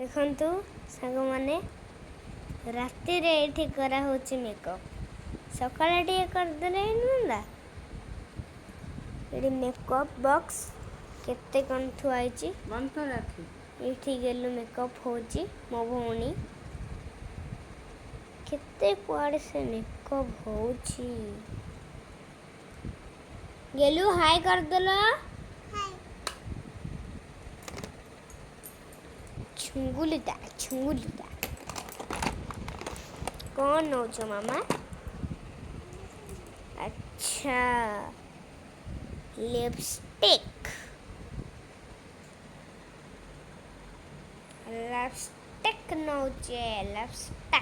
देखंतु सांग माने राति रे एठी करा होची मेकअप सकाळे टी कर देले नंदा एडी मेकअप बॉक्स केते कन थुआइची बंद कर राखी एठी गेलु मेकअप होची मो भौणी केते कुआड़े से मेकअप होची गेलु हाय कर देला हाय छुंगुलिटा कौन नौचो मामा अच्छा लिपस्टिक नौचे लिपस्टिक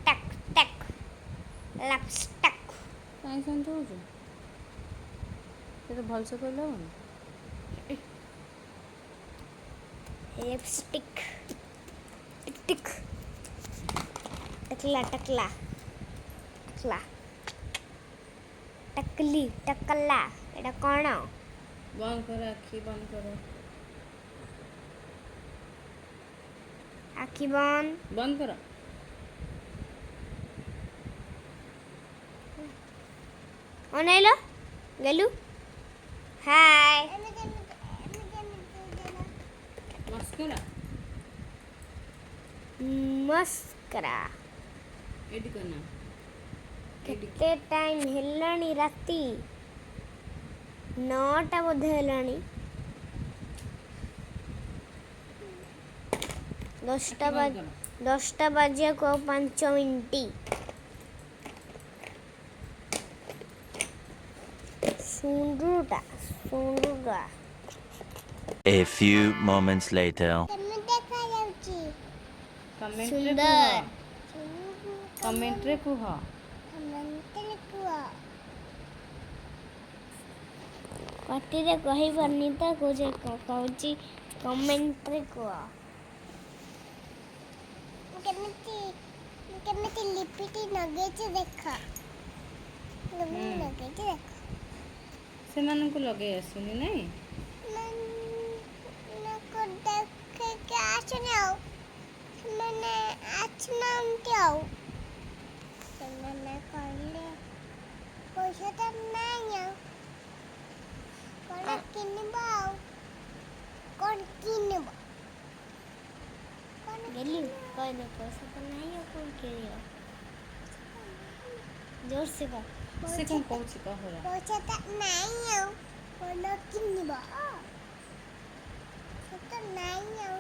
टक टक लिपस्टिक काई सेंट हो जो तो भल से कहलो लिपस्टिक टिक टकला टकला टकला टकली टकला एटा कोन बंद कर आखी बंद करो आखी बंद करो अनेलो गेलु हाय मस्करा मस्करा एडी करना केते टाइम हेलानी राती 9टा बोधे हेलानी 10टा बाजिया को 5 मिनिट सुंदुटा A few moments later. Comment रे कुह पार्टी रे कहि परनी त कोजे कहूची कमेंट रे को केमिति लिपिटी नगेची देखा नगेची देखा से मानन को लगे आसुनी नहीं को देखे के आछने आओ मैंने आछना उनटियाओ मैंने कहले पैसा त नहीं आओ कौन किनबाओ कौन किनबा गेली कहले पैसा त नहीं हो कौन किनियो जोर से कह से कौन कहूची कह रहा पैसा त नहीं आओ कौन किनबा तो नहीं आओ